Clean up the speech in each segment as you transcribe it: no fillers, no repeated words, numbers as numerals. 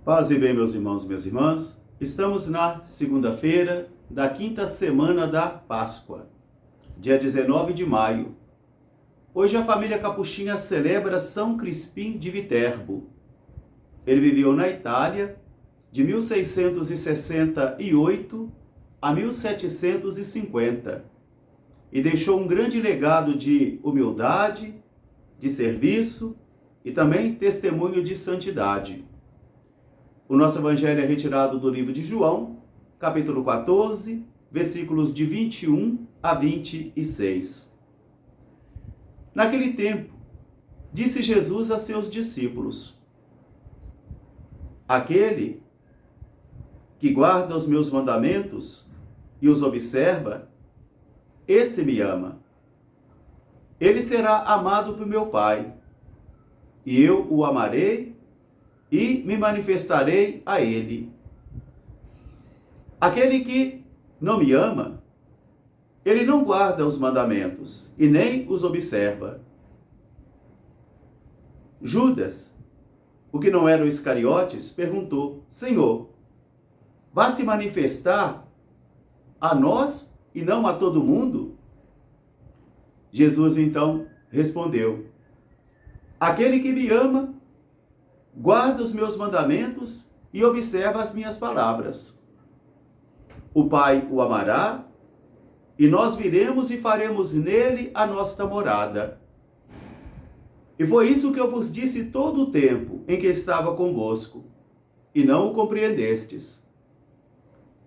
Paz e bem, meus irmãos e minhas irmãs. Estamos na segunda-feira da quinta semana da Páscoa, dia 19 de maio. Hoje a família Capuchinha celebra São Crispim de Viterbo. Ele viveu na Itália de 1668 a 1750 e deixou um grande legado de humildade, de serviço e também testemunho de santidade. O nosso evangelho é retirado do livro de João, capítulo 14, versículos de 21 a 26. Naquele tempo, disse Jesus a seus discípulos: aquele que guarda os meus mandamentos e os observa, esse me ama. Ele será amado por meu Pai, e eu o amarei e me manifestarei a ele. Aquele que não me ama, ele não guarda os mandamentos e nem os observa. Judas, o que não era o Iscariotes, perguntou: Senhor, vai se manifestar a nós e não a todo mundo? Jesus então respondeu: aquele que me ama, guarda os meus mandamentos e observa as minhas palavras. O Pai o amará, e nós viremos e faremos nele a nossa morada. E foi isso que eu vos disse todo o tempo em que estava convosco, e não o compreendestes.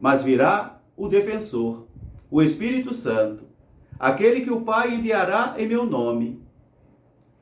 Mas virá o defensor, o Espírito Santo, aquele que o Pai enviará em meu nome.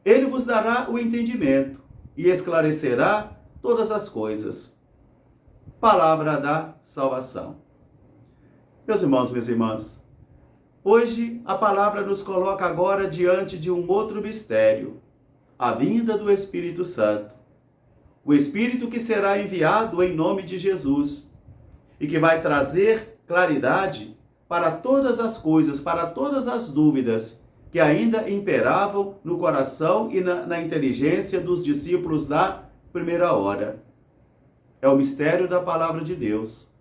Ele vos dará o entendimento e esclarecerá todas as coisas. Palavra da salvação. Meus irmãos, minhas irmãs, hoje a palavra nos coloca agora diante de um outro mistério, a vinda do Espírito Santo. O Espírito que será enviado em nome de Jesus e que vai trazer claridade para todas as coisas, para todas as dúvidas que ainda imperavam no coração e na inteligência dos discípulos da primeira hora. É o mistério da palavra de Deus.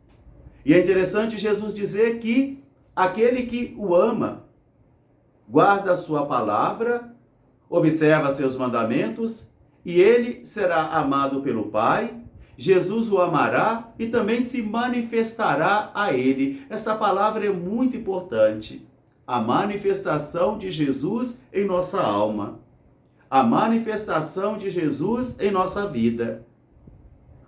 E é interessante Jesus dizer que aquele que o ama, guarda a sua palavra, observa seus mandamentos, e ele será amado pelo Pai. Jesus o amará e também se manifestará a ele. Essa palavra é muito importante. A manifestação de Jesus em nossa alma. A manifestação de Jesus em nossa vida.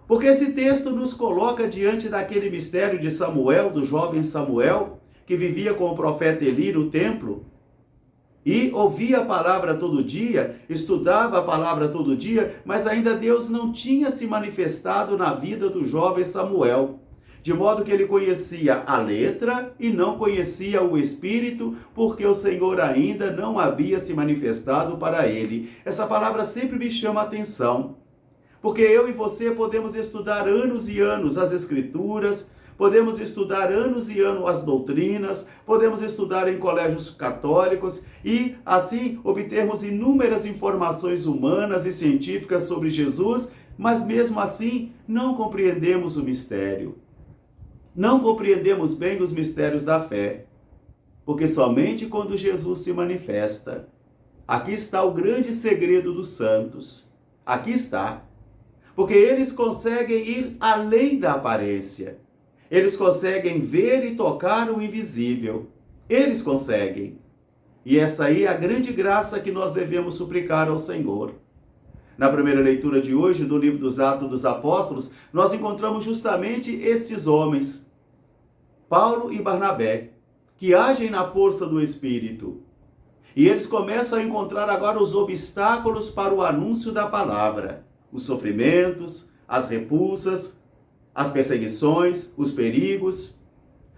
Porque esse texto nos coloca diante daquele mistério de Samuel, do jovem Samuel, que vivia com o profeta Eli no templo, e ouvia a palavra todo dia, estudava a palavra todo dia, mas ainda Deus não tinha se manifestado na vida do jovem Samuel. De modo que ele conhecia a letra e não conhecia o Espírito, porque o Senhor ainda não havia se manifestado para ele. Essa palavra sempre me chama a atenção, porque eu e você podemos estudar anos e anos as Escrituras, podemos estudar anos e anos as doutrinas, podemos estudar em colégios católicos e, assim, obtermos inúmeras informações humanas e científicas sobre Jesus, mas mesmo assim não compreendemos o mistério. Não compreendemos bem os mistérios da fé, porque somente quando Jesus se manifesta, aqui está o grande segredo dos santos. Aqui está. Porque eles conseguem ir além da aparência. Eles conseguem ver e tocar o invisível. Eles conseguem. E essa aí é a grande graça que nós devemos suplicar ao Senhor. Na primeira leitura de hoje, do livro dos Atos dos Apóstolos, nós encontramos justamente estes homens, Paulo e Barnabé, que agem na força do Espírito. E eles começam a encontrar agora os obstáculos para o anúncio da palavra. Os sofrimentos, as repulsas, as perseguições, os perigos.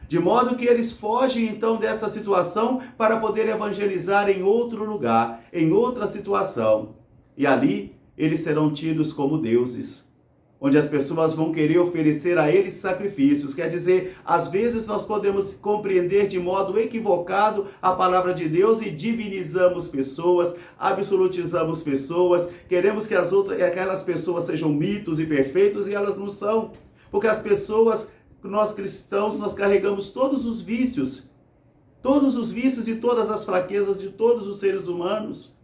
De modo que eles fogem então dessa situação para poder evangelizar em outro lugar, em outra situação. E ali eles serão tidos como deuses. onde as pessoas vão querer oferecer a eles sacrifícios. Quer dizer, às vezes nós podemos compreender de modo equivocado a palavra de Deus e divinizamos pessoas, absolutizamos pessoas, queremos que aquelas pessoas sejam mitos e perfeitos e elas não são. Porque as pessoas, nós cristãos, nós carregamos todos os vícios e todas as fraquezas de todos os seres humanos.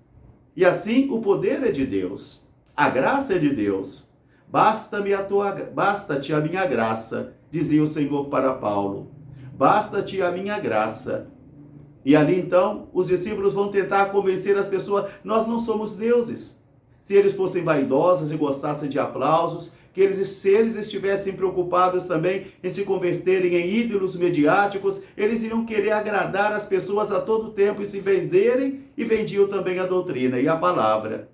E assim o poder é de Deus, a graça é de Deus. Basta-te a minha graça, dizia o Senhor para Paulo. Basta-te a minha graça. E ali então, os discípulos vão tentar convencer as pessoas, nós não somos deuses. Se eles fossem vaidosos e gostassem de aplausos, se eles estivessem preocupados também em se converterem em ídolos mediáticos, eles iriam querer agradar as pessoas a todo tempo e se venderem, e vendiam também a doutrina e a palavra,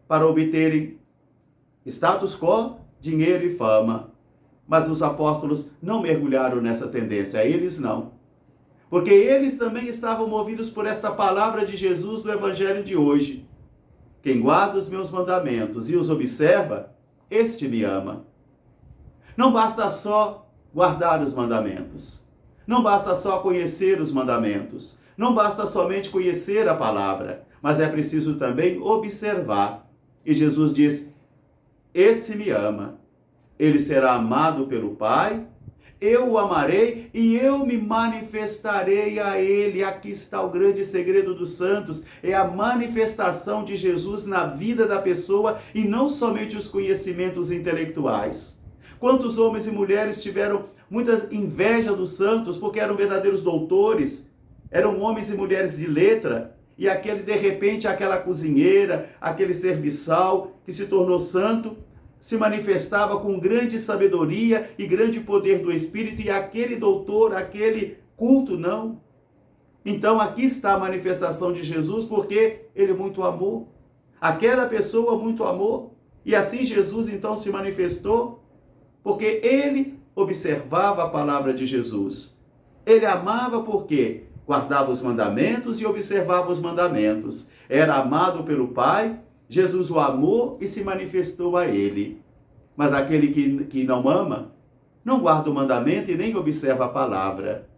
para obterem status quo, dinheiro e fama. Mas os apóstolos não mergulharam nessa tendência, eles não. Porque eles também estavam movidos por esta palavra de Jesus do Evangelho de hoje. Quem guarda os meus mandamentos e os observa, este me ama. Não basta só guardar os mandamentos. Não basta só conhecer os mandamentos. Não basta somente conhecer a palavra, mas é preciso também observar. E Jesus diz, esse me ama. Ele será amado pelo Pai, eu o amarei e eu me manifestarei a ele. Aqui está o grande segredo dos santos, é a manifestação de Jesus na vida da pessoa e não somente os conhecimentos intelectuais. Quantos homens e mulheres tiveram muita inveja dos santos porque eram verdadeiros doutores, eram homens e mulheres de letra, e de repente aquela cozinheira, aquele serviçal que se tornou santo, se manifestava com grande sabedoria e grande poder do Espírito, e aquele doutor, aquele culto, não. Então aqui está a manifestação de Jesus, porque ele muito amou. Aquela pessoa muito amou. E assim Jesus então se manifestou, porque ele observava a palavra de Jesus. Ele amava porque guardava os mandamentos e observava os mandamentos. Era amado pelo Pai, Jesus o amou e se manifestou a ele. Mas aquele que não ama, não guarda o mandamento e nem observa a palavra.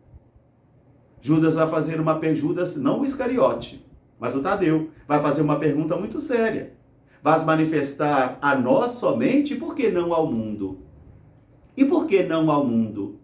Judas vai fazer uma pergunta, não o Iscariote, mas o Tadeu, vai fazer uma pergunta muito séria. Vais manifestar a nós somente, por que não ao mundo? E por que não ao mundo?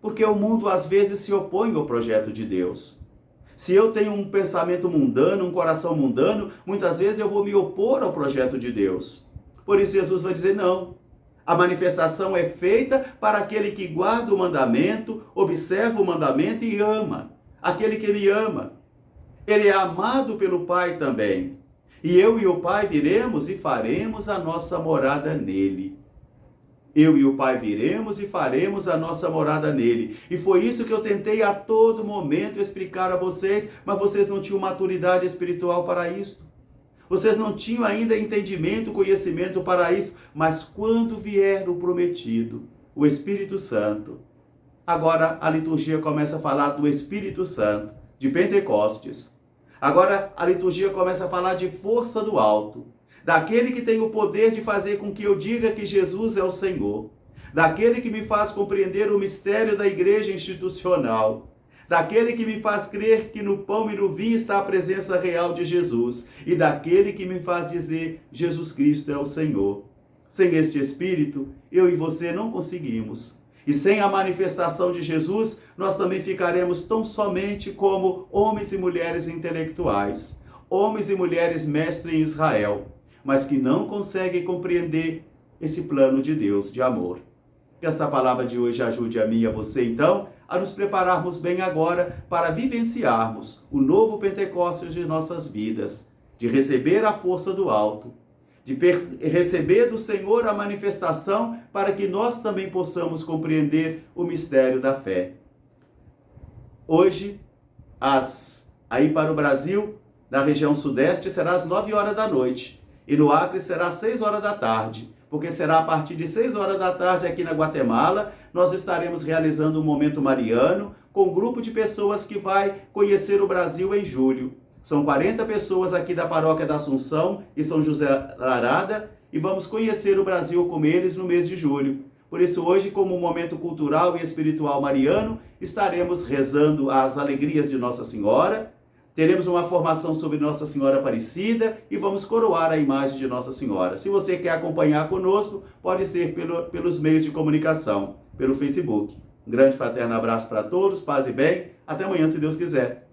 Porque o mundo às vezes se opõe ao projeto de Deus. Se eu tenho um pensamento mundano, um coração mundano, muitas vezes eu vou me opor ao projeto de Deus. Por isso Jesus vai dizer não. A manifestação é feita para aquele que guarda o mandamento, observa o mandamento e ama. Aquele que me ama. Ele é amado pelo Pai também. E eu e o Pai viremos e faremos a nossa morada nele. Eu e o Pai viremos e faremos a nossa morada nele. E foi isso que eu tentei a todo momento explicar a vocês, mas vocês não tinham maturidade espiritual para isso. Vocês não tinham ainda entendimento, conhecimento para isso. Mas quando vier o prometido, o Espírito Santo, agora a liturgia começa a falar do Espírito Santo, de Pentecostes. Agora a liturgia começa a falar de força do alto. Daquele que tem o poder de fazer com que eu diga que Jesus é o Senhor, daquele que me faz compreender o mistério da igreja institucional, daquele que me faz crer que no pão e no vinho está a presença real de Jesus, e daquele que me faz dizer Jesus Cristo é o Senhor. Sem este Espírito, eu e você não conseguimos. E sem a manifestação de Jesus, nós também ficaremos tão somente como homens e mulheres intelectuais, homens e mulheres mestres em Israel, mas que não conseguem compreender esse plano de Deus de amor. Que esta palavra de hoje ajude a mim e a você, então, a nos prepararmos bem agora para vivenciarmos o novo Pentecostes de nossas vidas, de receber a força do alto, de receber do Senhor a manifestação para que nós também possamos compreender o mistério da fé. Hoje, aí para o Brasil, na região sudeste, será às 9 horas da noite. E no Acre será às 6 horas da tarde, porque será a partir de 6 horas da tarde aqui na Guatemala, nós estaremos realizando um momento mariano com um grupo de pessoas que vai conhecer o Brasil em julho. São 40 pessoas aqui da Paróquia da Assunção e São José Larada e vamos conhecer o Brasil com eles no mês de julho. Por isso, hoje, como um momento cultural e espiritual mariano, estaremos rezando as alegrias de Nossa Senhora, teremos uma formação sobre Nossa Senhora Aparecida e vamos coroar a imagem de Nossa Senhora. Se você quer acompanhar conosco, pode ser pelos meios de comunicação, pelo Facebook. Um grande fraterno abraço para todos, paz e bem. Até amanhã, se Deus quiser.